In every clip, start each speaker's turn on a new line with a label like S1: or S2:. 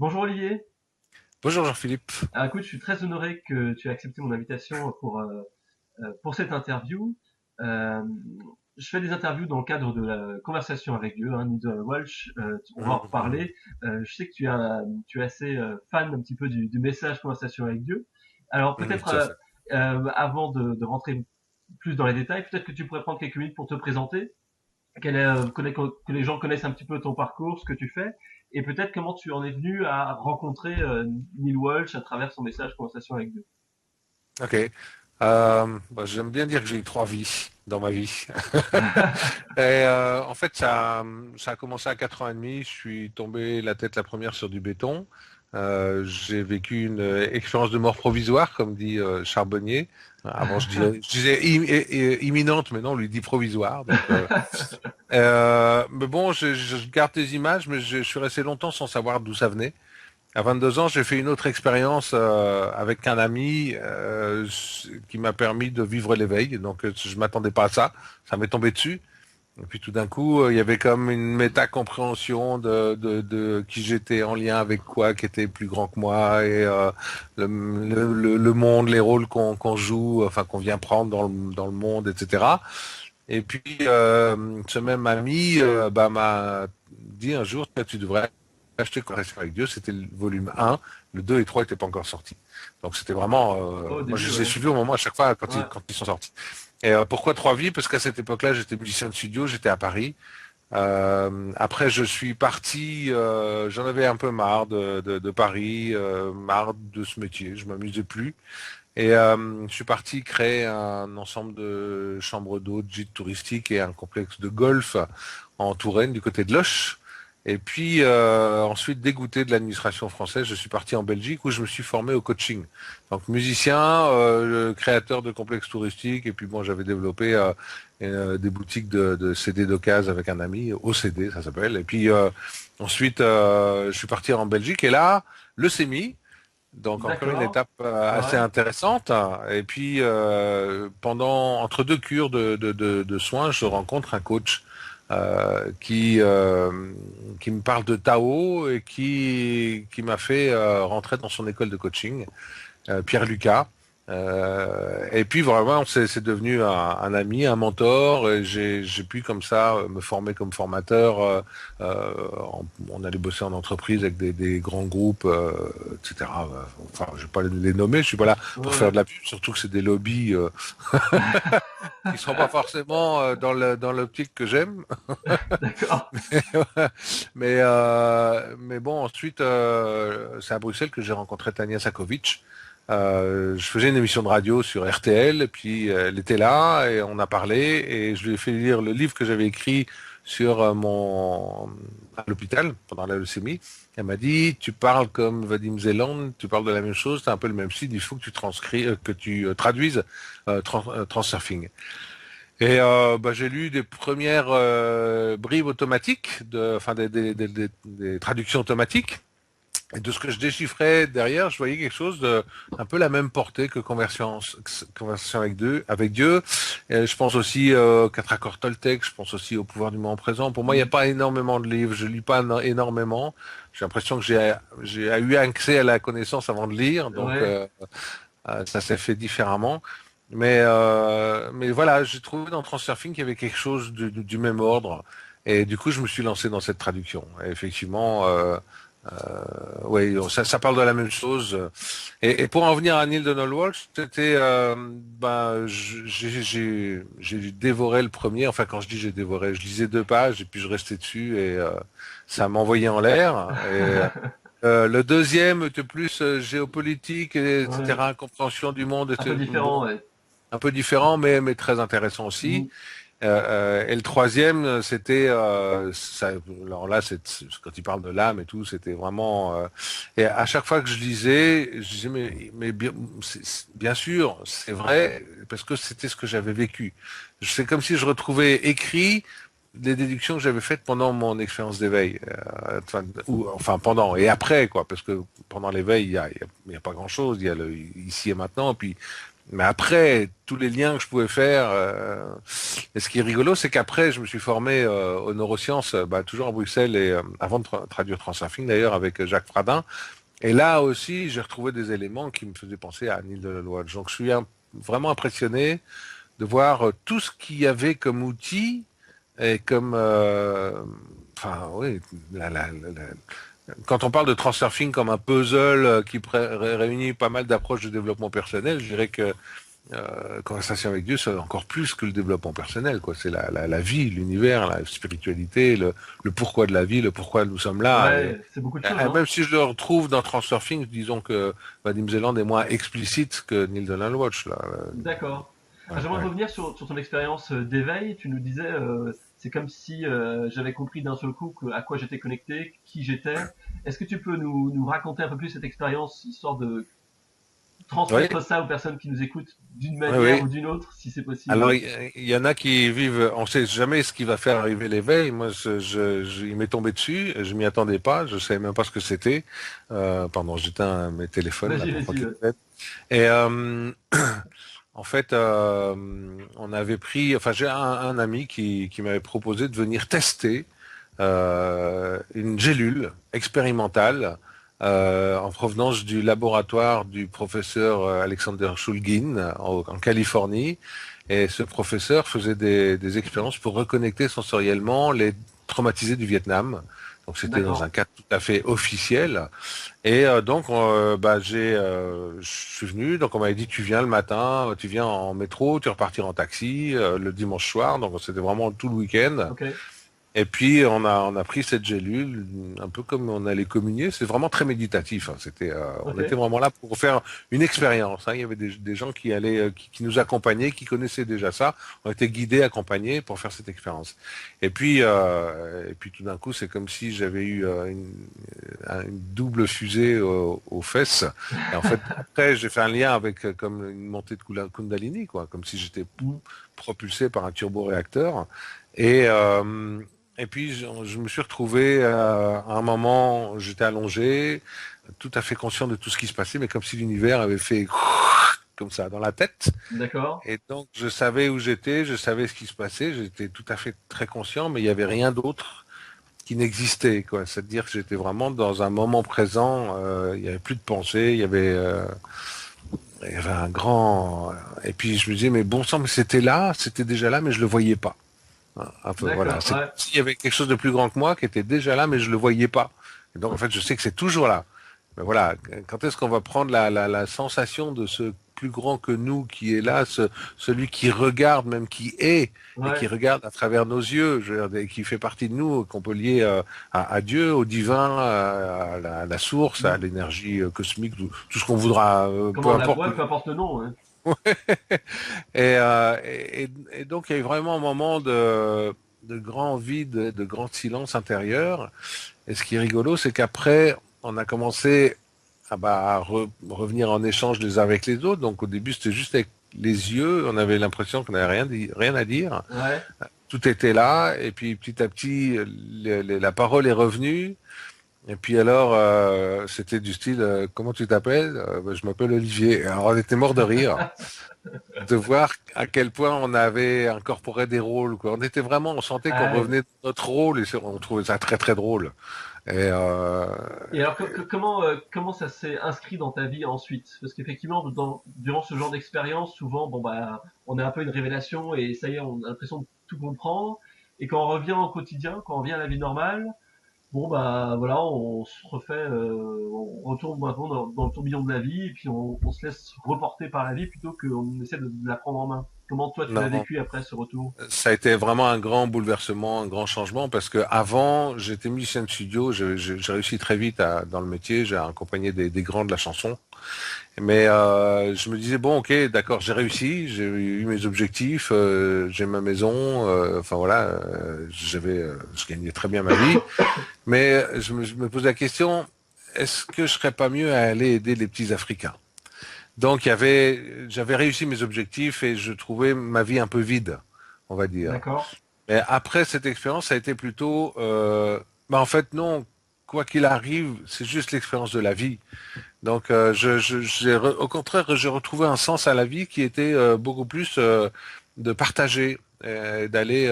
S1: Bonjour Olivier.
S2: Bonjour Jean-Philippe.
S1: Écoute, je suis très honoré que tu aies accepté mon invitation pour cette interview. Euh, je fais des interviews dans le cadre de la conversation avec Dieu, hein, Nigel Walsh. On va en
S2: Mhm.
S1: reparler. Je sais que tu es assez fan un petit peu du message conversation avec Dieu. Alors
S2: Oui,
S1: peut-être
S2: tout à fait.
S1: avant de rentrer plus dans les détails, peut-être que tu pourrais prendre quelques minutes pour te présenter. Que les gens connaissent un petit peu ton parcours, ce que tu fais, et peut-être comment tu en es venu à rencontrer Neil Walsh à travers son message Conversation avec Dieu.
S2: Ok. J'aime bien dire que j'ai eu trois vies dans ma vie. En fait, ça a commencé à 4 ans et demi. Je suis tombé la tête la première sur du béton. J'ai vécu une expérience de mort provisoire, comme dit Charbonnier. Avant, je disais imminente, mais non, on lui dit provisoire. Mais bon, je garde des images, mais je suis resté longtemps sans savoir d'où ça venait. À 22 ans, j'ai fait une autre expérience avec un ami qui m'a permis de vivre l'éveil. Donc, je m'attendais pas à ça. Ça m'est tombé dessus. Et puis tout d'un coup, il y avait comme une méta-compréhension de qui j'étais en lien avec quoi, qui était plus grand que moi, et le monde, les rôles qu'on joue, enfin qu'on vient prendre dans le monde, etc. Et puis, ce même ami m'a dit un jour, tu devrais acheter Conversation avec Dieu. C'était le volume 1, le 2 et 3 n'étaient pas encore sortis. Donc c'était vraiment...
S1: Au
S2: moi, je
S1: début,
S2: les ai
S1: ouais.
S2: suivis au moment à chaque fois
S1: Ouais.
S2: quand ils sont sortis. Et pourquoi trois vies? Parce qu'à cette époque-là, j'étais musicien de studio, j'étais à Paris. Après, je suis parti, j'en avais un peu marre de Paris, marre de ce métier, je m'amusais plus. Et je suis parti créer un ensemble de chambres d'eau, de gîtes touristiques et un complexe de golf en Touraine, du côté de Loches. Et puis ensuite, dégoûté de l'administration française, je suis parti en Belgique où je me suis formé au coaching. Donc musicien, créateur de complexes touristiques, et puis bon, j'avais développé des boutiques de CD d'occasion avec un ami, OCD ça s'appelle. Et puis ensuite, je suis parti en Belgique et là, leucémie. Donc encore une
S1: D'accord.
S2: étape assez
S1: Ouais.
S2: intéressante. Et puis entre deux cures de soins, je rencontre un coach qui me parle de Tao et qui m'a fait rentrer dans son école de coaching, Pierre Lucas. Et puis vraiment, c'est devenu un ami, un mentor. Et j'ai pu comme ça me former comme formateur. On allait bosser en entreprise avec des grands groupes, etc. Enfin, je vais pas les nommer. Je suis pas là
S1: Ouais,
S2: pour faire
S1: ouais.
S2: de la pub, surtout que c'est des lobbies qui seront pas forcément dans l'optique que j'aime.
S1: D'accord.
S2: Mais bon, ensuite, c'est à Bruxelles que j'ai rencontré Tania Sakovic. Je faisais une émission de radio sur RTL, et puis elle était là, et on a parlé, et je lui ai fait lire le livre que j'avais écrit sur à l'hôpital pendant la leucémie. Elle m'a dit, tu parles comme Vadim Zeland, tu parles de la même chose, c'est un peu le même style, il faut que tu traduises Transurfing. Et j'ai lu des premières bribes automatiques, enfin des traductions automatiques. Et de ce que je déchiffrais derrière, je voyais quelque chose de un peu la même portée que conversation avec Dieu. Et je pense aussi quatre accords Toltec. Je pense aussi au pouvoir du moment présent. Pour moi, il n'y a
S1: Mhm.
S2: pas énormément de livres. Je lis pas énormément. J'ai l'impression que j'ai eu accès à la connaissance avant de lire. Donc
S1: Ouais.
S2: ça s'est fait différemment. Mais voilà, j'ai trouvé dans Transurfing qu'il y avait quelque chose du même ordre. Et du coup, je me suis lancé dans cette traduction. Et effectivement, oui, ça parle de la même chose. Et pour en venir à Neil Donald Walsh, c'était, j'ai dévoré le premier. Enfin, quand je dis j'ai dévoré, je lisais 2 pages et puis je restais dessus et ça m'envoyait en l'air. Et le deuxième était plus géopolitique,
S1: Ouais.
S2: etc., compréhension du monde,
S1: Un peu
S2: était
S1: différent,
S2: bon,
S1: ouais.
S2: un peu différent, mais très intéressant aussi.
S1: Mhm.
S2: Et le troisième, c'était alors là, quand il parle de l'âme et tout, c'était vraiment. Et à chaque fois que je lisais, je disais mais bien, bien sûr, c'est vrai parce que c'était ce que j'avais vécu. C'est comme si je retrouvais écrit les déductions que j'avais faites pendant mon expérience d'éveil, enfin pendant et après quoi, parce que pendant l'éveil il y a pas grand chose, il y a le ici et maintenant, puis Mais après, tous les liens que je pouvais faire, et ce qui est rigolo, c'est qu'après, je me suis formé aux neurosciences, toujours à Bruxelles et avant de traduire Transurfing d'ailleurs avec Jacques Fradin. Et là aussi, j'ai retrouvé des éléments qui me faisaient penser à Neil Delannoy. Donc, je suis vraiment impressionné de voir tout ce qu'il y avait comme outil et comme, enfin, oui, quand on parle de Transurfing comme un puzzle qui réunit pas mal d'approches de développement personnel, je dirais que Conversation avec Dieu, c'est encore plus que le développement personnel, quoi. C'est la vie, l'univers, la spiritualité, le pourquoi de la vie, le pourquoi nous sommes là. Et,
S1: Ouais, c'est beaucoup de choses, hein.
S2: même si je le retrouve dans Transurfing, disons que Vadim Zeland est moins explicite que Neil Donald Watch, là.
S1: D'accord.
S2: Ouais,
S1: Ah, j'aimerais
S2: ouais.
S1: revenir sur ton expérience d'éveil. Tu nous disais, c'est comme si j'avais compris d'un seul coup à quoi j'étais connecté, qui j'étais. Est-ce que tu peux nous raconter un peu plus cette expérience, histoire de
S2: Oui,
S1: transmettre ça aux personnes qui nous écoutent d'une
S2: oui,
S1: manière
S2: oui.
S1: ou d'une autre, si c'est possible?
S2: Alors, il y en a qui vivent, on sait jamais ce qui va faire arriver l'éveil. Moi, il m'est tombé dessus, je m'y attendais pas, je savais même pas ce que c'était. Pardon, j'éteins mes téléphones là
S1: Vas-y,
S2: pour pas
S1: vas-y.
S2: qu'ils pètent. Et en fait, on avait pris, enfin, j'ai un ami qui m'avait proposé de venir tester une gélule expérimentale en provenance du laboratoire du professeur Alexander Shulgin en Californie. Et ce professeur faisait des expériences pour reconnecter sensoriellement les traumatisés du Vietnam. Donc c'était dans un
S1: D'accord.
S2: cadre tout à fait officiel. Et donc je suis venu. Donc on m'avait dit tu viens le matin, tu viens en métro, tu repartir en taxi le dimanche soir. Donc c'était vraiment tout le week-end.
S1: Ok.
S2: Et puis on a pris cette gélule, un peu comme on allait communier. C'est vraiment très méditatif, hein. On
S1: Ok.
S2: était vraiment là pour faire une expérience, hein. Il y avait des gens qui allaient, qui nous accompagnaient, qui connaissaient déjà ça. On était guidés, accompagnés pour faire cette expérience. Et puis tout d'un coup, c'est comme si j'avais eu une double fusée aux fesses. Et en fait, après, j'ai fait un lien avec comme une montée de Kundalini, quoi, comme si j'étais
S1: Mm.
S2: propulsé par un turboréacteur. Et et puis je me suis retrouvé à un moment, j'étais allongé, tout à fait conscient de tout ce qui se passait, mais comme si l'univers avait fait comme ça dans la tête.
S1: D'accord.
S2: Et donc je savais où j'étais, je savais ce qui se passait, j'étais tout à fait très conscient, mais il n'y avait rien d'autre qui n'existait, quoi. C'est-à-dire que j'étais vraiment dans un moment présent. Il n'y avait plus de pensée, il y avait un grand. Et puis je me disais, mais bon sang, mais c'était là, c'était déjà là, mais je le voyais pas. Un peu, voilà.
S1: D'accord.
S2: C'est comme
S1: Ouais.
S2: s'il y avait quelque chose de plus grand que moi qui était déjà là, mais je le voyais pas. Et donc, en fait, je sais que c'est toujours là. Mais voilà, quand est-ce qu'on va prendre la sensation de ce plus grand que nous qui est là, celui qui regarde, même qui est, et qui
S1: Ouais.
S2: regarde à travers nos yeux, je veux dire, et qui fait partie de nous, qu'on peut lier à Dieu, au divin, à la source, à
S1: Mm.
S2: l'énergie cosmique, tout ce qu'on voudra,
S1: Comment
S2: peu
S1: on la
S2: importe.
S1: voit, peu importe le nom, hein.
S2: Et donc, il y a eu vraiment un moment de grand vide, de grand silence intérieur. Et ce qui est rigolo, c'est qu'après, on a commencé à revenir en échange les uns avec les autres. Donc, au début, c'était juste avec les yeux. On avait l'impression qu'on n'avait rien à dire.
S1: Ouais.
S2: Tout était là. Et puis, petit à petit, la parole est revenue. Et puis alors, c'était du style, comment tu t'appelles? Je m'appelle Olivier. Alors, on était mort de rire de voir à quel point on avait incorporé des rôles, quoi. On était vraiment, on sentait qu'on
S1: Ah ouais.
S2: revenait de notre rôle et on trouvait ça très très drôle. Et
S1: Et alors, comment ça s'est inscrit dans ta vie ensuite? Parce qu'effectivement, durant ce genre d'expérience, souvent, bon bah, on a un peu une révélation et ça y est, on a l'impression de tout comprendre. Et quand on revient au quotidien, quand on revient à la vie normale, bon bah voilà, on se refait, on retourne maintenant dans le tourbillon de la vie et puis on se laisse reporter par la vie plutôt qu'on essaie de la prendre en main. Comment toi tu l'as
S2: non,
S1: vécu après ce retour?
S2: ça a été vraiment un grand bouleversement, un grand changement parce que avant, j'étais musicien de studio, j'ai réussi très vite dans le métier, j'ai accompagné des grands de la chanson. Mais je me disais bon, ok, d'accord, j'ai réussi, j'ai eu mes objectifs, j'ai ma maison, enfin voilà, je gagnais très bien ma vie. Mais je me pose la question, est-ce que je serais pas mieux à aller aider les petits Africains? Donc j'avais réussi mes objectifs et je trouvais ma vie un peu vide, on va dire.
S1: D'accord?
S2: Mais après cette expérience, ça a été plutôt, en fait non. quoi qu'il arrive, c'est juste l'expérience de la vie. Donc, au contraire, j'ai retrouvé un sens à la vie qui était beaucoup plus de partager, d'aller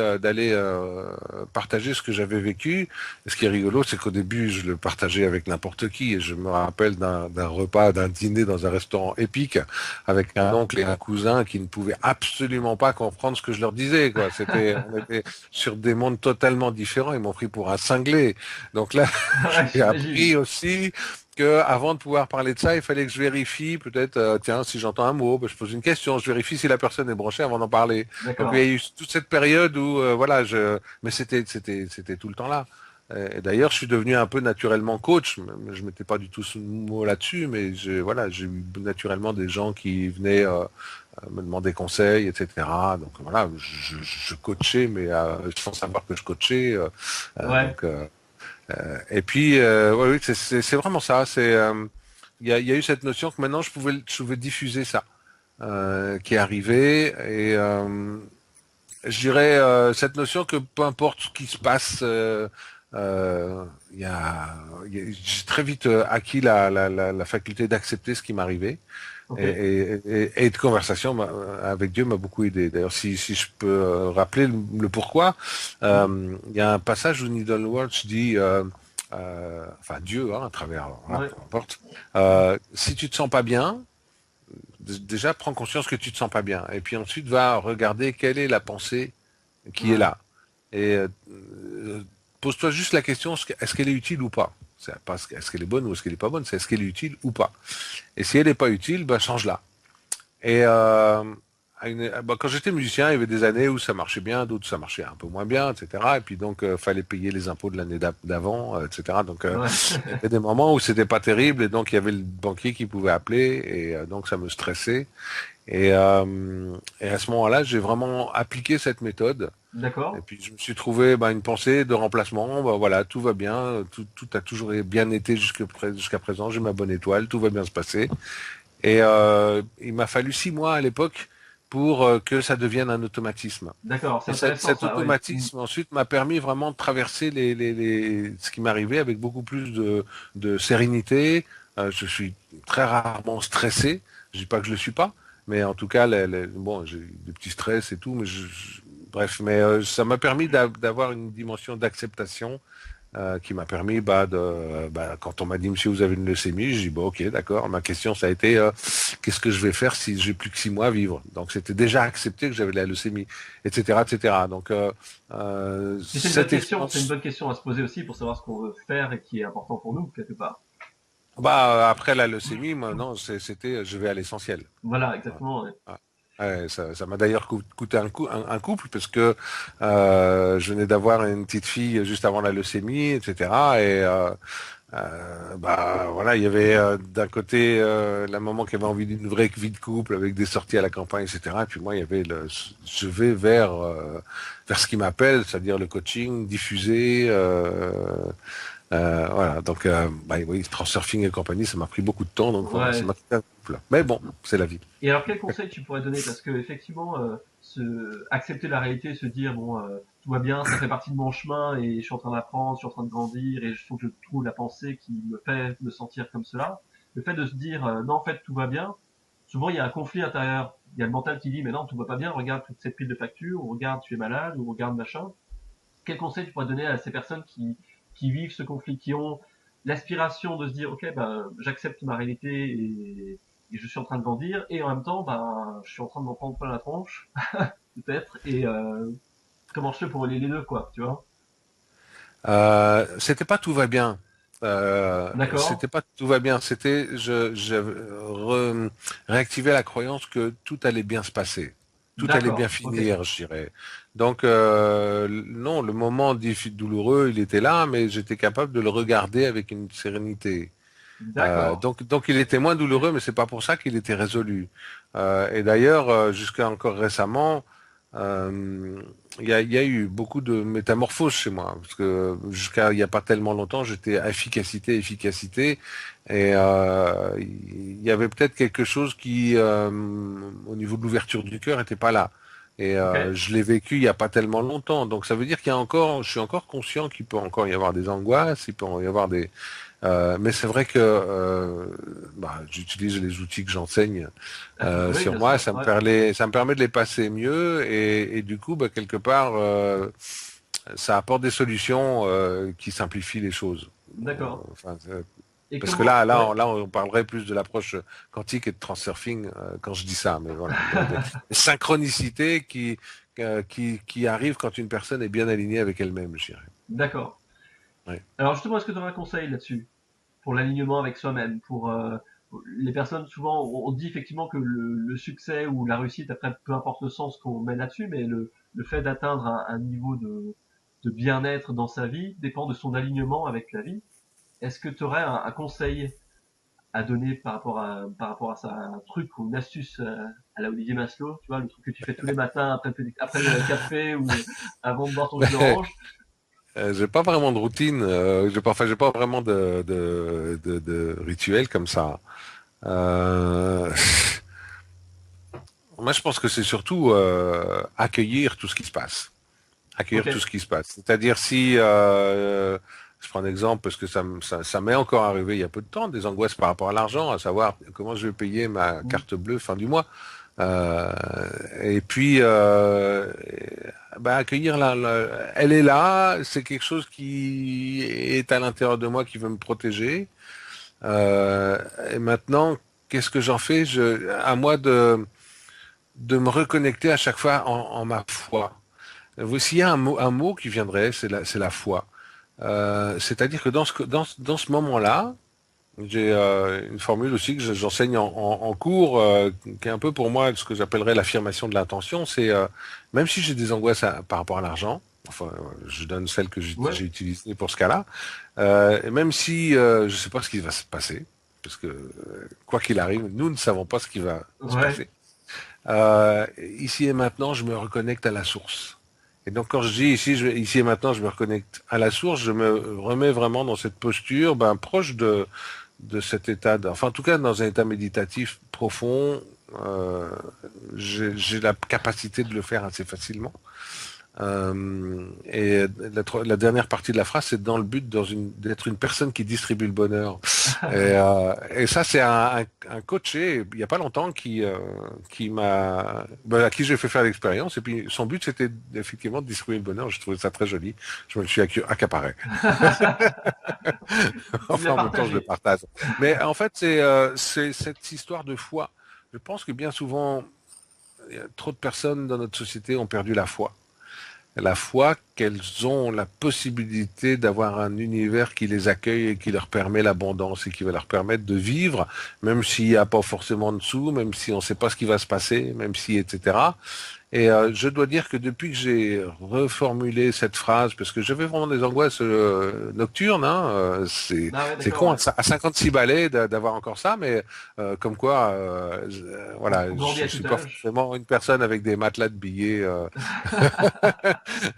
S2: partager ce que j'avais vécu. Et ce qui est rigolo, c'est qu'au début, je le partageais avec n'importe qui. Et je me rappelle d'un repas, d'un dîner dans un restaurant épique avec un oncle et un cousin qui ne pouvaient absolument pas comprendre ce que je leur disais, quoi. On était sur des mondes totalement différents. Ils m'ont pris pour un cinglé. Donc là,
S1: Ouais,
S2: j'ai
S1: j'imagine.
S2: appris aussi que avant de pouvoir parler de ça, il fallait que je vérifie, peut-être, tiens, si j'entends un mot, ben, je pose une question, je vérifie si la personne est branchée avant d'en parler. Donc il y a
S1: D'accord.
S2: eu toute cette période où, voilà, mais c'était tout le temps là. Et d'ailleurs, je suis devenu un peu naturellement coach. Je mettais pas du tout ce mot là-dessus, mais voilà, j'ai eu naturellement des gens qui venaient me demander conseil, etc. Donc voilà, je coachais, mais sans savoir que je coachais.
S1: Ouais.
S2: Donc et puis, ouais, oui, c'est vraiment ça. Il y a eu cette notion que maintenant je pouvais diffuser ça, qui est arrivé. Et je dirais cette notion que peu importe ce qui se passe, j'ai très vite acquis la faculté d'accepter ce qui m'arrivait.
S1: Ok.
S2: Et de conversation avec Dieu m'a beaucoup aidé. D'ailleurs, si je peux rappeler le pourquoi,
S1: Mhm.
S2: il y a un passage où Needle Walsh dit, enfin Dieu, hein, à travers, voilà,
S1: Ouais.
S2: peu importe, si tu te sens pas bien, déjà prends conscience que tu te sens pas bien, et puis ensuite va regarder quelle est la pensée qui est
S1: Ouais.
S2: là, et pose-toi juste la question, est-ce qu'elle est utile ou pas? C'est pas est-ce qu'elle est bonne ou est-ce qu'elle est pas bonne, c'est est-ce qu'elle est utile ou pas. Et si elle n'est pas utile, ben change-la. Et quand j'étais musicien, il y avait des années où ça marchait bien, d'autres ça marchait un peu moins bien, etc. Et puis donc fallait payer les impôts de l'année d'avant, etc. Donc
S1: Ouais.
S2: il y avait des moments où c'était pas terrible et donc il y avait le banquier qui pouvait appeler et donc ça me stressait. Et à ce moment-là, j'ai vraiment appliqué cette méthode. Et
S1: D'accord.
S2: puis je me suis trouvé une pensée de remplacement. Ben, voilà, tout va bien, tout a toujours bien été jusqu'à présent. J'ai ma bonne étoile, tout va bien se passer. Et il m'a fallu 6 mois à l'époque pour que ça devienne un automatisme.
S1: D'accord. C'est
S2: Et
S1: intéressant
S2: cet
S1: ça. Ouais. Mhm.
S2: automatisme ensuite m'a permis vraiment de traverser ce qui m'arrivait avec beaucoup plus de sérénité. Je suis très rarement stressé. Je dis pas que je le suis pas, mais en tout cas, bon, j'ai des petits stress et tout, mais bref, mais ça m'a permis d'avoir une dimension d'acceptation qui m'a permis quand on m'a dit monsieur vous avez une leucémie, j'ai dit bon ok d'accord. Ma question ça a été qu'est-ce que je vais faire si j'ai plus que 6 mois à vivre. Donc c'était déjà accepté que j'avais la leucémie, etc. etc. Donc
S1: Mais c'est une bonne
S2: cette
S1: question. C'est une
S2: expérience
S1: bonne question à se poser aussi pour savoir ce qu'on veut faire et qui est important pour nous quelque part.
S2: après la leucémie moi non c'était je vais à l'essentiel.
S1: Voilà,
S2: Voilà.
S1: exactement. Ouais.
S2: Ouais. Ouais, ça m'a d'ailleurs coûté un couple parce que je venais d'avoir une petite fille juste avant la leucémie, etc. Et voilà, il y avait d'un côté la maman qui avait envie d'une vraie vie de couple avec des sorties à la campagne, etc. Et puis moi, il y avait je vais vers ce qui m'appelle, c'est-à-dire le coaching, diffuser, voilà. Donc, oui, Transurfing et compagnie, ça m'a pris beaucoup de temps, donc voilà, ça
S1: Ouais.
S2: m'a pris un couple. Mais bon, c'est la vie.
S1: Et alors, quel conseil tu pourrais donner? Parce que effectivement, accepter la réalité, se dire bon, tout va bien, ça fait partie de mon chemin et je suis en train d'apprendre, je suis en train de grandir et il faut que je trouve la pensée qui me fait me sentir comme cela. Le fait de se dire non, en fait, tout va bien. Souvent, il y a un conflit intérieur. Il y a le mental qui dit mais non, tout va pas bien. Regarde toute cette pile de factures, ou regarde tu es malade, ou regarde machin. Quel conseil tu pourrais donner à ces personnes qui vivent ce conflit, qui ont l'aspiration de se dire ok ben j'accepte ma réalité et je suis en train de grandir et en même temps ben je suis en train de m'en prendre plein la tronche peut-être et comment je fais pour relier les deux quoi tu vois.
S2: C'était pas tout va bien.
S1: D'accord.
S2: C'était pas tout va bien. C'était je réactivais la croyance que tout allait bien se passer, tout allait bien
S1: D'accord. Ok.
S2: finir, je dirais. Donc non, le moment douloureux, il était là, mais j'étais capable de le regarder avec une sérénité.
S1: D'accord.
S2: Donc il était moins douloureux, mais c'est pas pour ça qu'il était résolu. Et d'ailleurs, jusqu'à encore récemment, euh, il y a eu beaucoup de métamorphoses chez moi, parce que jusqu'à il n'y a pas tellement longtemps, j'étais efficacité, efficacité, et il y avait peut-être quelque chose qui, au niveau de l'ouverture du cœur, n'était pas là. Et
S1: Ok.
S2: je l'ai vécu il y a pas tellement longtemps. Donc ça veut dire je suis encore conscient qu'il peut encore y avoir des angoisses, il peut y avoir mais c'est vrai que j'utilise les outils que j'enseigne
S1: Oui,
S2: sur
S1: bien
S2: moi,
S1: sûr. Ouais.
S2: ça me permet de les passer mieux et du coup, quelque part, ça apporte des solutions qui simplifient les choses.
S1: D'accord.
S2: Enfin,
S1: Et
S2: parce que
S1: comment? Ouais.
S2: là, on parlerait plus de l'approche quantique et de transurfing quand je dis ça. Mais voilà, il y a des synchronicités qui arrivent quand une personne est bien alignée avec elle-même, je dirais.
S1: D'accord.
S2: Ouais.
S1: Alors justement, est-ce que tu aurais un conseil là-dessus pour l'alignement avec soi-même, pour les personnes souvent, on dit effectivement que le succès ou la réussite, après peu importe le sens qu'on met là-dessus, mais le fait d'atteindre un niveau de bien-être dans sa vie dépend de son alignement avec la vie. Est-ce que tu aurais un conseil à donner par rapport à ça, un truc ou une astuce à la Olivier Maslow, tu vois, le truc que tu fais tous les matins après le café ou avant de boire ton jus d'orange?
S2: J'ai pas vraiment de routine, j'ai pas vraiment de rituel comme ça. Euh, Moi, je pense que c'est surtout accueillir tout ce qui se passe.
S1: Ok,
S2: Accueillir tout ce qui se passe. C'est-à-dire si, je prends un exemple parce que ça m'est encore arrivé il y a peu de temps, des angoisses par rapport à l'argent, à savoir comment je vais payer ma
S1: mm,
S2: carte bleue fin du mois. Euh, et puis, accueillir elle est là, c'est quelque chose qui est à l'intérieur de moi qui veut me protéger. Et maintenant, qu'est-ce que j'en fais? À moi de me reconnecter à chaque fois en ma foi. S'il y a un mot qui viendrait, c'est la foi. C'est-à-dire que dans ce moment-là, j'ai une formule aussi que j'enseigne en cours, qui est un peu pour moi ce que j'appellerais l'affirmation de l'intention. C'est même si j'ai des angoisses par rapport à l'argent, enfin, je donne celle que
S1: ouais,
S2: j'ai utilisée pour ce cas-là, et même si je ne sais pas ce qui va se passer, parce que quoi qu'il arrive, nous ne savons pas ce qui va se
S1: ouais,
S2: passer. Ici et maintenant, je me reconnecte à la source. Et donc quand je dis ici et maintenant, je me reconnecte à la source, je me remets vraiment dans cette posture, proche de cet état, enfin en tout cas dans un état méditatif profond. Euh, j'ai la capacité de le faire assez facilement. Et la dernière partie de la phrase, c'est dans le but d'être une personne qui distribue le bonheur. Et ça, c'est un coaché, il n'y a pas longtemps, à qui j'ai fait faire l'expérience. Et puis, son but, c'était effectivement de distribuer le bonheur. Je trouvais ça très joli. Je me le suis accaparé.
S1: tu l'as
S2: Enfin, en même temps, je le
S1: partagé.
S2: partage. Mais en fait, c'est cette histoire de foi. Je pense que bien souvent, trop de personnes dans notre société ont perdu la foi qu'elles ont la possibilité d'avoir un univers qui les accueille et qui leur permet l'abondance et qui va leur permettre de vivre, même s'il n'y a pas forcément de sous, même si on ne sait pas ce qui va se passer, même si, etc. Et je dois dire que depuis que j'ai reformulé cette phrase, parce que j'avais vraiment des angoisses nocturnes, hein,
S1: Ah ouais,
S2: c'est
S1: d'accord,
S2: con
S1: ouais.
S2: à 56 balais d'avoir encore ça, mais comme quoi,
S1: On
S2: voilà,
S1: grandit
S2: je
S1: à tout
S2: suis pas
S1: âge.
S2: forcément une personne avec des matelas de billets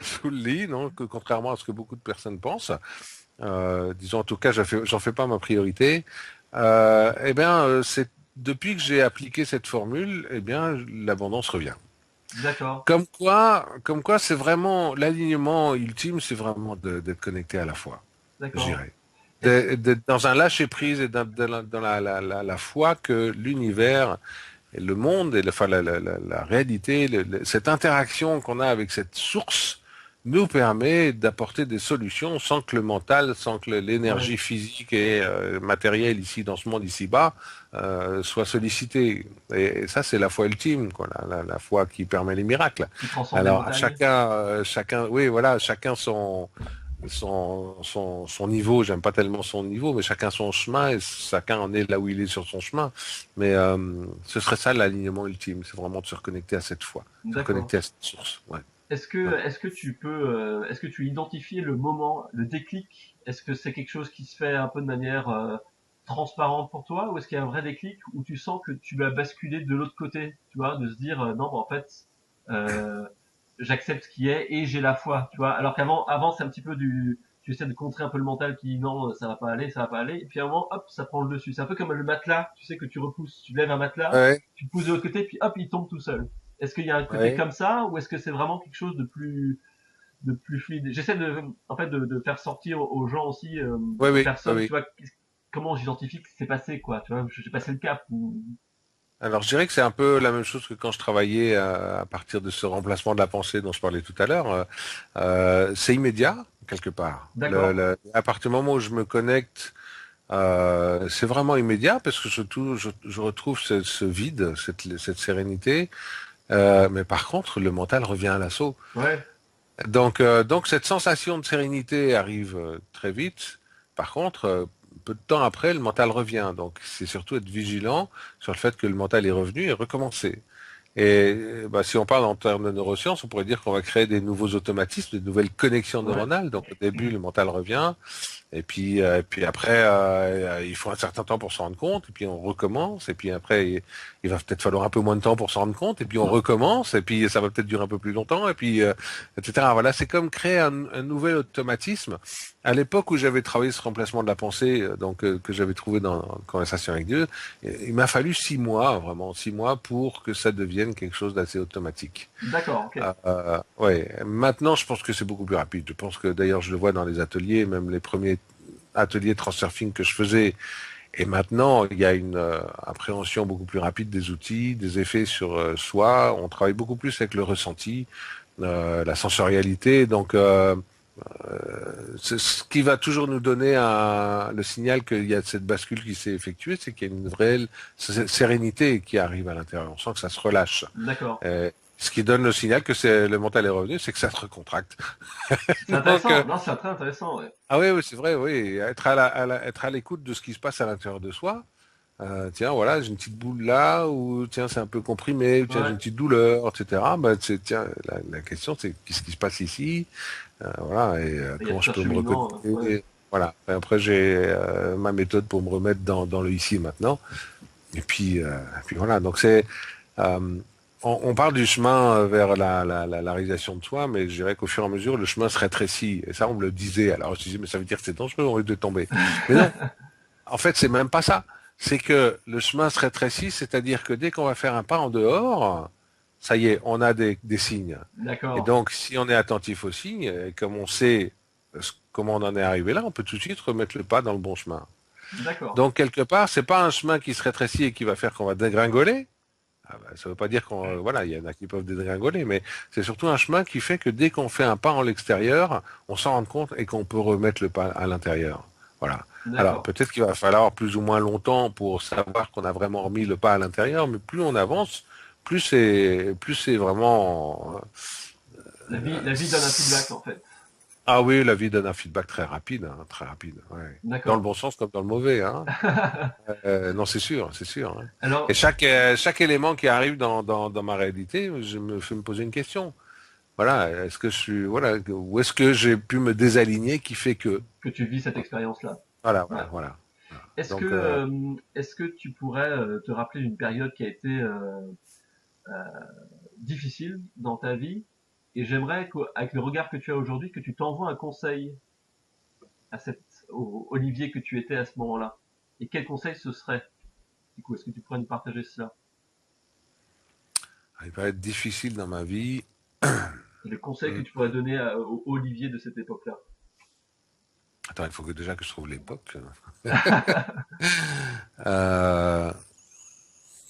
S2: sous le lit, non, que contrairement à ce que beaucoup de personnes pensent. Disons en tout cas, j'en fais pas ma priorité. C'est depuis que j'ai appliqué cette formule, eh bien, l'abondance revient.
S1: D'accord,
S2: Comme quoi, c'est vraiment l'alignement ultime, c'est vraiment d'être connecté à la foi, je
S1: d'accord.
S2: dirais.
S1: Est-ce,
S2: D'être dans un lâcher prise et dans la foi que l'univers et le monde et la réalité, cette interaction qu'on a avec cette source nous permet d'apporter des solutions sans que le mental, sans que
S1: ouais,
S2: l'énergie physique et matérielle ici dans ce monde ici-bas soit sollicitée. Et ça, c'est la foi ultime, quoi, la foi qui permet les miracles.
S1: qui transcende les
S2: Alors à
S1: montagnes.
S2: chacun, oui, voilà, chacun son niveau, j'aime pas tellement son niveau, mais chacun son chemin et chacun en est là où il est sur son chemin. Mais ce serait ça l'alignement ultime, c'est vraiment de se reconnecter à cette foi, se
S1: D'accord.
S2: reconnecter à cette source. Ouais. Ouais.
S1: Est-ce que tu peux, est-ce que tu identifies le moment, le déclic? Est-ce que c'est quelque chose qui se fait un peu de manière transparente pour toi, ou est-ce qu'il y a un vrai déclic où tu sens que tu vas basculer de l'autre côté, tu vois, de se dire non, bah, en fait, euh, j'accepte ce qui est et j'ai la foi, tu vois. Alors avant c'est un petit peu tu essaies de contrer un peu le mental qui dit non, ça va pas aller, ça va pas aller, et puis à un moment, hop, ça prend le dessus. C'est un peu comme le matelas, tu sais que tu repousses, tu lèves un matelas,
S2: Ouais.
S1: tu le pousses de l'autre côté, puis hop, il tombe tout seul. Est-ce qu'il y a un côté
S2: Oui,
S1: comme ça ou est-ce que c'est vraiment quelque chose de plus fluide? J'essaie en fait, de faire sortir aux gens aussi,
S2: oui,
S1: aux
S2: oui, oui,
S1: personnes, tu
S2: oui.
S1: vois, comment j'identifie que c'est passé, quoi. Tu vois, j'ai passé le cap.
S2: Alors, je dirais que c'est un peu la même chose que quand je travaillais à partir de ce remplacement de la pensée dont je parlais tout à l'heure. C'est immédiat, quelque part.
S1: D'accord.
S2: À partir du moment où je me connecte, c'est vraiment immédiat parce que je retrouve ce vide, cette sérénité. Mais par contre, le mental revient à l'assaut.
S1: Ouais.
S2: Donc cette sensation de sérénité arrive très vite. Par contre, peu de temps après, le mental revient. Donc c'est surtout être vigilant sur le fait que le mental est revenu et recommencer. Et bah, si on parle en termes de neurosciences, on pourrait dire qu'on va créer des nouveaux automatismes, des nouvelles connexions
S1: Ouais.
S2: neuronales. Donc au début, le mental revient, et puis après, il faut un certain temps pour s'en rendre compte, et puis on recommence, et puis après, il va peut-être falloir un peu moins de temps pour s'en rendre compte, et puis on recommence, et puis ça va peut-être durer un peu plus longtemps, et puis etc. Voilà, c'est comme créer un nouvel automatisme. À l'époque où j'avais travaillé ce remplacement de la pensée, que j'avais trouvé dans Conversation avec Dieu, il m'a fallu 6 mois, vraiment 6 mois, pour que ça devienne quelque chose d'assez automatique.
S1: D'accord. Ok.
S2: Ouais. Maintenant, je pense que c'est beaucoup plus rapide. Je pense que d'ailleurs, je le vois dans les ateliers, même les premiers ateliers de transurfing que je faisais. Et maintenant, il y a une appréhension beaucoup plus rapide des outils, des effets sur soi. On travaille beaucoup plus avec le ressenti, la sensorialité. Donc, c'est ce qui va toujours nous donner le signal qu'il y a cette bascule qui s'est effectuée, c'est qu'il y a une réelle sérénité qui arrive à l'intérieur. On sent que ça se relâche.
S1: D'accord.
S2: Ce qui donne le signal que c'est le mental est revenu, c'est que ça se recontracte.
S1: C'est
S2: Donc,
S1: intéressant. Non, c'est très intéressant. Ouais.
S2: ah oui, oui, c'est vrai, oui. Être à l'écoute de ce qui se passe à l'intérieur de soi. Tiens, voilà, j'ai une petite boule là, ou tiens, c'est un peu comprimé, ou tiens, j'ai
S1: Ouais.
S2: une petite douleur, etc. Bah, tiens, la question, c'est qu'est-ce qui se passe ici? Voilà, et
S1: Il y a
S2: comment
S1: tout
S2: je
S1: un
S2: peux me
S1: cheminement. Ouais.
S2: reconnecter. Voilà. Et après, j'ai ma méthode pour me remettre dans le ici et maintenant. Et puis voilà. Donc euh, on parle du chemin vers la réalisation de soi, mais je dirais qu'au fur et à mesure, le chemin se rétrécit. Et ça, on me le disait. Alors je disais, mais ça veut dire que c'est dangereux, on risque de tomber. Mais non, en fait, c'est même pas ça. C'est que le chemin se rétrécit, c'est-à-dire que dès qu'on va faire un pas en dehors, ça y est, on a des signes. Et
S1: D'accord.
S2: donc, si on est attentif aux signes, et comme on sait comment on en est arrivé là, on peut tout de suite remettre le pas dans le bon chemin.
S1: D'accord.
S2: Donc, quelque part, c'est pas un chemin qui se rétrécit et qui va faire qu'on va dégringoler. Ah bah, ça veut pas dire qu'on, voilà, il y en a qui peuvent dégringoler, mais c'est surtout un chemin qui fait que dès qu'on fait un pas en l'extérieur, on s'en rend compte et qu'on peut remettre le pas à l'intérieur. Voilà. Alors,
S1: D'accord.
S2: peut-être qu'il va falloir plus ou moins longtemps pour savoir qu'on a vraiment remis le pas à l'intérieur, mais plus on avance, plus c'est vraiment.
S1: La vie donne un feedback en fait.
S2: Ah oui, la vie donne un feedback très rapide, hein, très rapide. Ouais. Dans le
S1: D'accord.
S2: bon sens comme dans le mauvais, hein. Non, c'est sûr, c'est sûr, hein. Et
S1: Alors,
S2: chaque élément qui arrive dans ma réalité, je me fais me poser une question. Voilà, est-ce que je suis, voilà, où est-ce que j'ai pu me désaligner qui fait que,
S1: que tu vis cette expérience-là.
S2: voilà,
S1: Ouais.
S2: voilà, voilà. Voilà.
S1: Est-ce que,
S2: Donc,
S1: est-ce que tu pourrais te rappeler d'une période qui a été difficile dans ta vie? Et j'aimerais qu'avec le regard que tu as aujourd'hui, que tu t'envoies un conseil au Olivier que tu étais à ce moment-là. Et quel conseil ce serait? Du coup, est-ce que tu pourrais nous partager cela?
S2: il va être difficile dans ma vie.
S1: Et le conseil que
S2: Hum,
S1: tu pourrais donner au Olivier de cette époque-là?
S2: Attends, il faut que déjà que je trouve l'époque. Euh,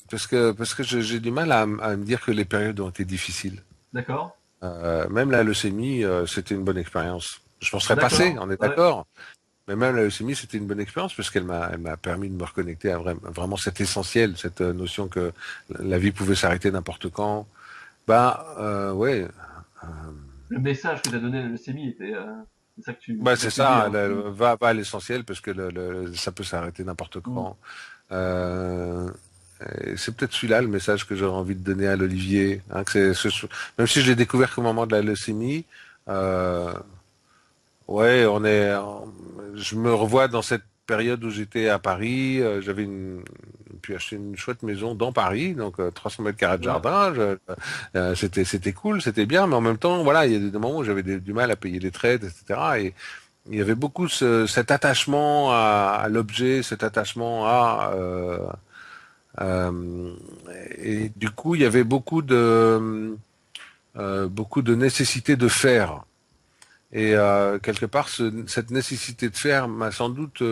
S2: parce que j'ai du mal à me dire que les périodes ont été difficiles.
S1: D'accord?
S2: Même la leucémie, c'était une bonne expérience. Je m'en serais passé,
S1: D'accord.
S2: on est
S1: Ouais.
S2: d'accord. Mais même la leucémie, c'était une bonne expérience parce qu'elle m'a permis de me reconnecter à vraiment cet essentiel, cette notion que la vie pouvait s'arrêter n'importe quand. Ouais. euh,
S1: Le message que tu as donné à la leucémie était, c'est ça que tu
S2: C'est
S1: voulais dire.
S2: ça.
S1: Hein. Mm.
S2: Va à l'essentiel parce que ça peut s'arrêter n'importe
S1: Mm.
S2: quand. Euh, et c'est peut-être celui-là le message que j'aurais envie de donner à l'Olivier, hein, même si je l'ai découvert qu'au moment de la leucémie. Euh, Ouais, je me revois dans cette période où j'étais à Paris. J'avais pu acheter une chouette maison dans Paris, donc 300 mètres carrés de
S1: Ouais.
S2: jardin. C'était cool, c'était bien, mais en même temps, voilà, il y a des moments où j'avais du mal à payer les traites, etc. Et il y avait beaucoup cet attachement à l'objet, cet attachement Euh, et du coup, il y avait beaucoup de nécessité de faire. Et quelque part, cette nécessité de faire m'a sans doute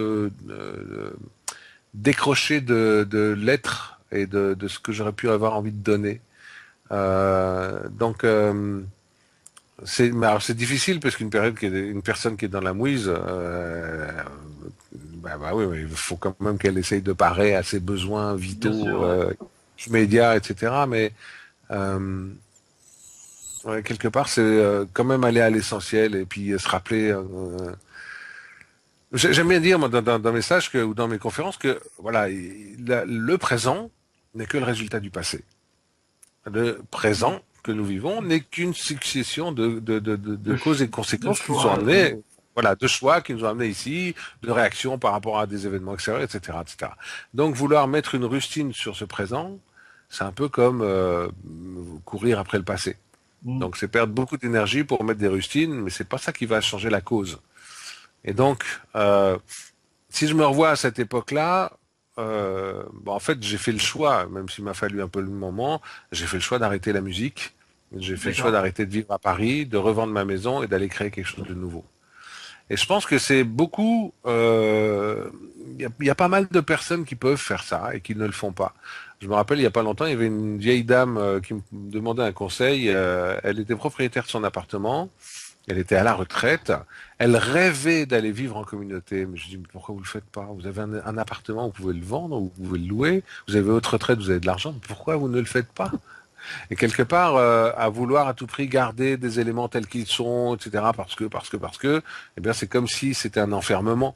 S2: décroché de l'être et de ce que j'aurais pu avoir envie de donner. Donc, c'est difficile parce une personne qui est dans la mouise, bah oui, il faut quand même qu'elle essaye de parer à ses besoins
S1: Bien sûr,
S2: vitaux
S1: ouais.
S2: immédiats, etc. Mais euh, ouais, quelque part, c'est quand même aller à l'essentiel et puis se rappeler. J'aime bien dire moi, dans mes stages ou dans mes conférences que voilà, le présent n'est que le résultat du passé. Le présent que nous vivons n'est qu'une succession de
S1: De,
S2: causes et
S1: de
S2: conséquences qui nous ont
S1: choix.
S2: amenés, voilà, de choix qui nous ont amenés ici, de réactions par rapport à des événements extérieurs, etc., etc. Donc, vouloir mettre une rustine sur ce présent, c'est un peu comme courir après le passé.
S1: Mm.
S2: Donc, c'est perdre beaucoup d'énergie pour mettre des rustines, mais c'est pas ça qui va changer la cause. Et donc, si je me revois à cette époque-là, bon, en fait, j'ai fait le choix, même s'il m'a fallu un peu le moment, j'ai fait le choix d'arrêter la musique, j'ai fait le choix
S1: D'accord.
S2: d'arrêter de vivre à Paris, de revendre ma maison et d'aller créer quelque chose de nouveau. Et je pense que c'est beaucoup, y a pas mal de personnes qui peuvent faire ça et qui ne le font pas. Je me rappelle, il y a pas longtemps, il y avait une vieille dame qui me demandait un conseil. Elle était propriétaire de son appartement. Elle était à la retraite. Elle rêvait d'aller vivre en communauté. Mais je dis, mais pourquoi vous le faites pas? Vous avez un appartement, vous pouvez le vendre, ou vous pouvez le louer. Vous avez votre retraite, vous avez de l'argent. Pourquoi vous ne le faites pas? Et quelque part, à vouloir à tout prix garder des éléments tels qu'ils sont, etc., parce que, eh bien, c'est comme si c'était un enfermement.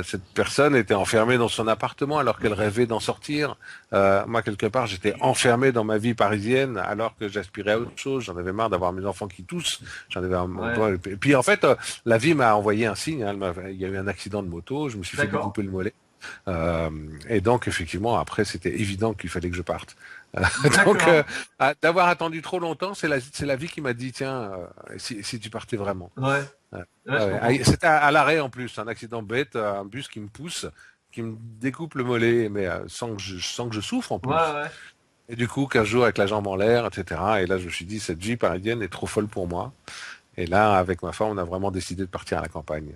S2: Cette personne était enfermée dans son appartement alors qu'elle rêvait d'en sortir. Moi, quelque part, j'étais enfermé dans ma vie parisienne alors que j'aspirais à autre chose. J'en avais marre d'avoir mes enfants qui toussent. J'en avais
S1: Ouais.
S2: et puis en fait, la vie m'a envoyé un signe. Hein. Il y a eu un accident de moto. Je me suis fait
S1: D'accord.
S2: découper le mollet. Euh, et donc, effectivement, après, c'était évident qu'il fallait que je parte. Donc,
S1: D'accord.
S2: d'avoir attendu trop longtemps, c'est la vie qui m'a dit, tiens, si tu partais vraiment.
S1: Ouais.
S2: Ouais.
S1: Ouais, je
S2: Ouais, ouais.
S1: comprends.
S2: C'était à l'arrêt en plus, un accident bête, un bus qui me pousse, qui me découpe le mollet, mais sans que je souffre en
S1: Ouais,
S2: plus.
S1: ouais.
S2: Et du coup, 15 jours avec la jambe en l'air, etc. Et là, je me suis dit, cette vie parisienne est trop folle pour moi. Et là, avec ma femme, on a vraiment décidé de partir à la campagne.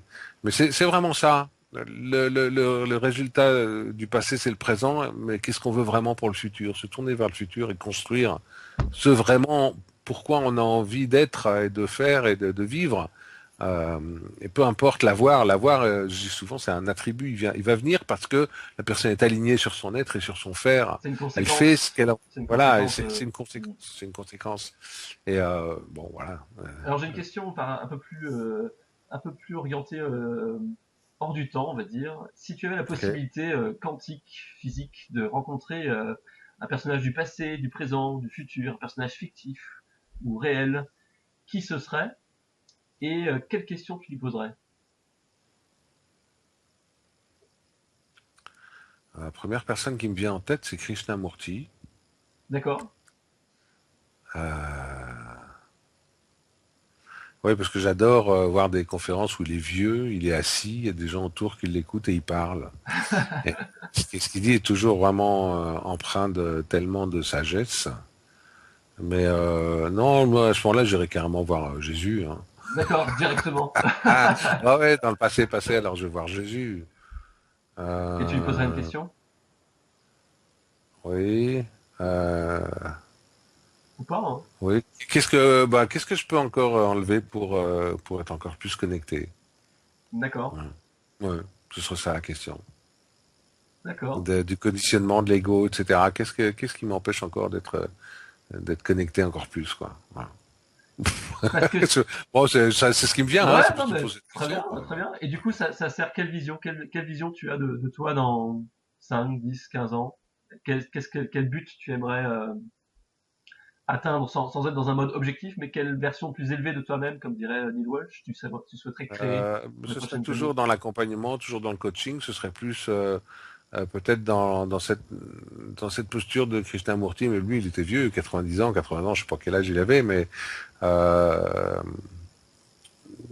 S2: Mais c'est vraiment ça. Le résultat du passé, c'est le présent, mais qu'est-ce qu'on veut vraiment pour le futur? Se tourner vers le futur et construire ce vraiment pourquoi on a envie d'être et de faire et de vivre. Et peu importe l'avoir, je dis souvent, c'est un attribut. Il va venir parce que la personne est alignée sur son être et sur son faire.
S1: C'est une
S2: Elle fait ce
S1: conséquence.
S2: qu'elle a.
S1: C'est une
S2: Voilà, et
S1: conséquence.
S2: c'est une conséquence. C'est une conséquence. Et bon, voilà.
S1: Alors j'ai une question un peu plus orientée hors du temps, on va dire. Si tu avais la
S2: Ok.
S1: possibilité quantique, physique, de rencontrer un personnage du passé, du présent, du futur, un personnage fictif ou réel, qui ce serait et quelles questions tu lui poserais?
S2: La première personne qui me vient en tête, c'est Krishnamurti.
S1: D'accord?
S2: Euh, Oui, parce que j'adore voir des conférences où il est vieux, il est assis, il y a des gens autour qui l'écoutent et il parle. Et ce qu'il dit est toujours vraiment empreint de tellement de sagesse. Mais non, moi, à ce moment-là, j'irais carrément voir Jésus. Hein.
S1: D'accord, directement.
S2: Ah, ah ouais, dans le passé, alors je vais voir Jésus.
S1: Et tu lui poserais une
S2: Euh,
S1: question?
S2: oui. Euh,
S1: Ou pas, hein?
S2: oui. Qu'est-ce que je peux encore enlever pour être encore plus connecté?
S1: D'accord,
S2: Ouais. Ouais, ce serait ça la question.
S1: d'accord.
S2: Du conditionnement de l'ego, etc. Qu'est-ce qui m'empêche encore d'être connecté encore plus, quoi. Voilà.
S1: Parce que
S2: Bon, c'est ce qui me vient, hein,
S1: ouais,
S2: c'est pour
S1: non,
S2: ça que je
S1: mais
S2: pose cette
S1: très
S2: question,
S1: bien,
S2: quoi.
S1: très bien. Et du coup, ça sert quelle vision? Quelle vision tu as de toi dans 5, 10, 15 ans? Quel but tu aimerais atteindre sans être dans un mode objectif, mais quelle version plus élevée de toi-même, comme dirait Neil Walsh, tu souhaiterais créer dans les
S2: Ce serait
S1: prochaines
S2: toujours
S1: années?
S2: dans l'accompagnement, toujours dans le coaching. Ce serait plus peut-être dans cette posture de Krishnamurti. Mais lui, il était vieux, 90 ans, 80 ans, je sais pas quel âge il avait, mais euh,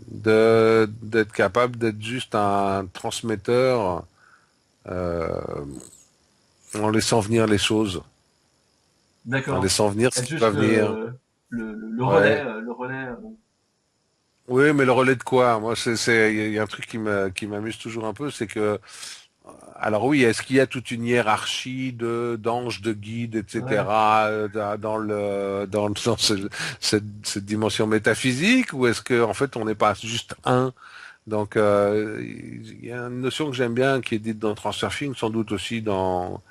S2: d'être capable d'être juste un transmetteur euh, en laissant venir les choses, en
S1: D'accord.
S2: laissant venir ce
S1: Être
S2: qui va
S1: juste
S2: venir.
S1: le relais,
S2: Ouais. Oui, mais le relais de quoi? Moi, il y a un truc qui m'amuse toujours un peu, c'est que, alors oui, est-ce qu'il y a toute une hiérarchie d'anges, de guides,
S1: ouais.
S2: etc. Dans cette dimension métaphysique, ou est-ce que en fait on n'est pas juste un? Donc, il y a une notion que j'aime bien qui est dite dans Transurfing, sans doute aussi dans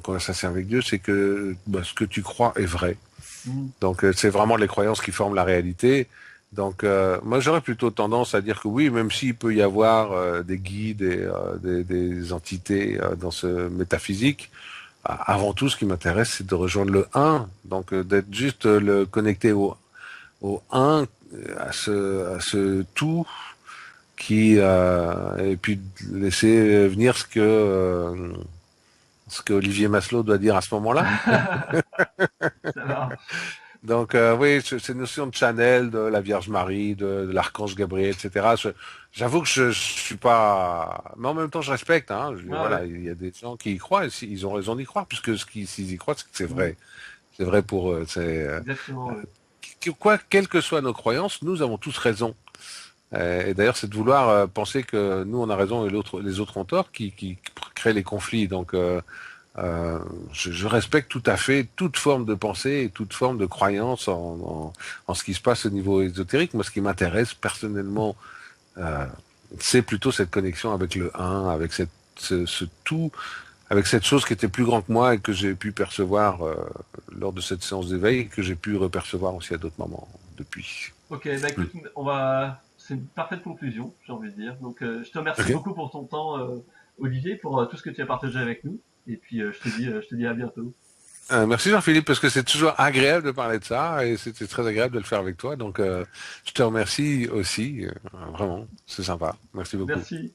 S2: Conversation avec Dieu, c'est que bah, ce que tu crois est vrai.
S1: Mhm.
S2: Donc, c'est vraiment les croyances qui forment la réalité. Donc, moi, j'aurais plutôt tendance à dire que oui, même s'il peut y avoir des guides et des entités dans ce métaphysique, avant tout, ce qui m'intéresse, c'est de rejoindre le un. Donc, d'être juste le connecté au un, à ce tout et puis de laisser venir ce que Olivier Maslow doit dire à ce moment-là.
S1: Ça marche.
S2: Donc oui, ces notions de Chanel, de la Vierge Marie, de l'archange Gabriel, etc. J'avoue que je suis pas, mais en même temps je respecte. Hein.
S1: Ah
S2: Voilà,
S1: ouais.
S2: il y a des gens qui y croient, et ils ont raison d'y croire, puisque s'ils y croient, c'est que
S1: Mhm.
S2: c'est vrai pour eux.
S1: Exactement, ouais.
S2: Quoi, quelles que soient nos croyances, nous avons tous raison. Et d'ailleurs, c'est de vouloir penser que nous on a raison et les autres ont tort qui crée les conflits. Donc euh, je respecte tout à fait toute forme de pensée et toute forme de croyance en ce qui se passe au niveau ésotérique. Moi, ce qui m'intéresse personnellement, euh, c'est plutôt cette connexion avec le un, avec ce tout, avec cette chose qui était plus grand que moi et que j'ai pu percevoir lors de cette séance d'éveil et que j'ai pu repercevoir aussi à d'autres moments depuis.
S1: Ok, bah
S2: Mm.
S1: écoute, c'est une parfaite conclusion, j'ai envie de dire. Donc, je te remercie
S2: Ok.
S1: beaucoup pour ton temps, Olivier, pour tout ce que tu as partagé avec nous. Et puis, je te dis à bientôt.
S2: Merci Jean-Philippe parce que c'est toujours agréable de parler de ça et c'était très agréable de le faire avec toi. Donc je te remercie aussi, vraiment, c'est sympa. Merci beaucoup.
S1: Merci.